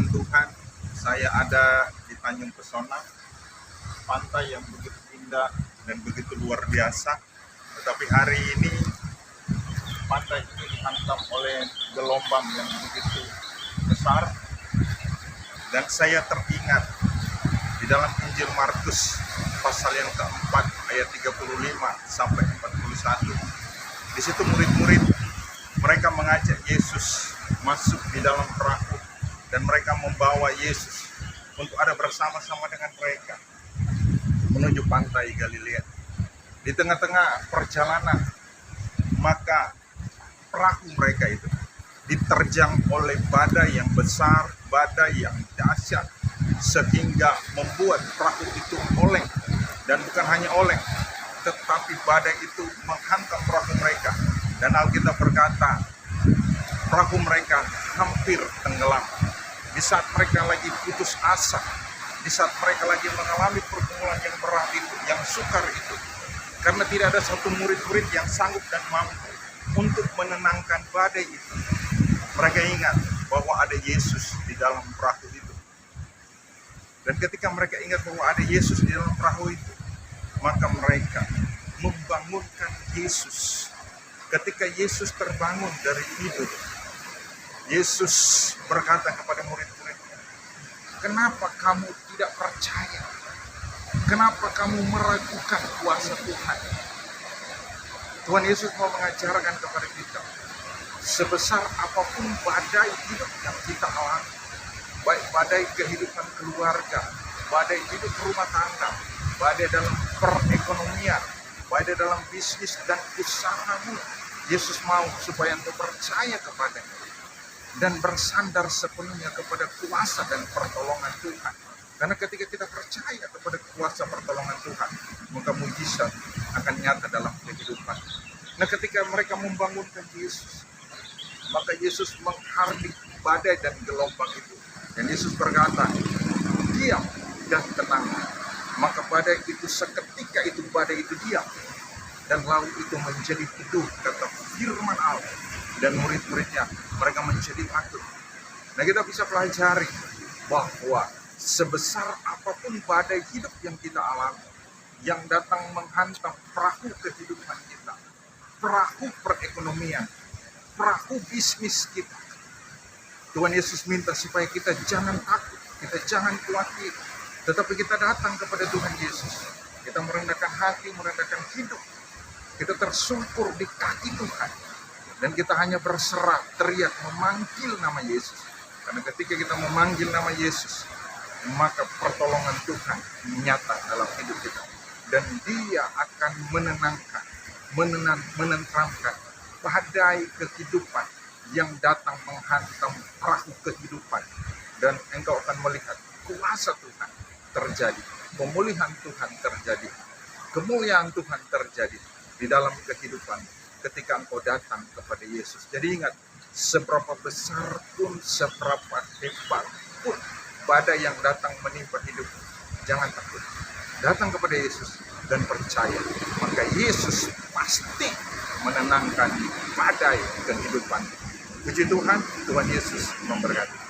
firman Tuhan, saya ada di Tanjung Pesona, pantai yang begitu indah dan begitu luar biasa. Tetapi hari ini pantai ini dihantam oleh gelombang yang begitu besar, dan saya teringat di dalam Injil Markus pasal yang keempat ayat 35 sampai 41. Di situ murid-murid mereka mengajak Yesus masuk di dalam perahu, dan mereka membawa Yesus untuk ada bersama-sama dengan mereka menuju pantai Galilea. Di tengah-tengah perjalanan, maka perahu mereka itu diterjang oleh badai yang besar, badai yang dahsyat, sehingga membuat perahu itu oleng. Dan bukan hanya oleng, tetapi badai itu menghantam perahu mereka. Dan Alkitab berkata, perahu mereka hampir tenggelam. Di saat mereka lagi putus asa, di saat mereka lagi mengalami pergumulan yang berat itu, yang sukar itu, karena tidak ada satu murid-murid yang sanggup dan mampu untuk menenangkan badai itu. Mereka ingat bahwa ada Yesus di dalam perahu itu. Dan ketika mereka ingat bahwa ada Yesus di dalam perahu itu, maka mereka membangunkan Yesus. Ketika Yesus terbangun dari tidur, Yesus berkata kepada murid-muridnya, "Kenapa kamu tidak percaya? Kenapa kamu meragukan kuasa Tuhan?" Tuhan Yesus mau mengajarkan kepada kita, sebesar apapun badai hidup yang kita alami, baik badai kehidupan keluarga, badai hidup rumah tangga, badai dalam perekonomian, badai dalam bisnis dan usahamu, Yesus mau supaya engkau percaya kepadanya dan bersandar sepenuhnya kepada kuasa dan pertolongan Tuhan. Karena ketika kita percaya kepada kuasa pertolongan Tuhan, maka mujizat akan nyata dalam kehidupan. Nah, ketika mereka membangunkan Yesus, maka Yesus menghardik badai dan gelombang itu. Dan Yesus berkata, "Diam dan tenang." Maka badai itu seketika itu badai itu diam, dan laut itu menjadi teduh, kata firman Allah. Dan murid-muridnya mereka menjadi takut. Nah, kita bisa pelajari bahwa sebesar apapun badai hidup yang kita alami, yang datang menghantam perahu kehidupan kita, perahu perekonomian, perahu bisnis kita, Tuhan Yesus minta supaya kita jangan takut, kita jangan khawatir, tetapi kita datang kepada Tuhan Yesus. Kita merendahkan hati, merendahkan hidup, kita tersungkur di kaki Tuhan, dan kita hanya berserah, teriak, memanggil nama Yesus. Karena ketika kita memanggil nama Yesus, maka pertolongan Tuhan nyata dalam hidup kita. Dan Dia akan menenangkan, menenteramkan badai kehidupan yang datang menghantam perahu kehidupan. Dan engkau akan melihat kuasa Tuhan terjadi, pemulihan Tuhan terjadi, kemuliaan Tuhan terjadi di dalam kehidupan ketika engkau datang kepada Yesus. Jadi ingat, seberapa besar pun, seberapa hebat pun badai yang datang menimpa hidup, jangan takut. Datang kepada Yesus dan percaya, maka Yesus pasti menenangkan badai kehidupan. Puji Tuhan, Tuhan Yesus memberkati.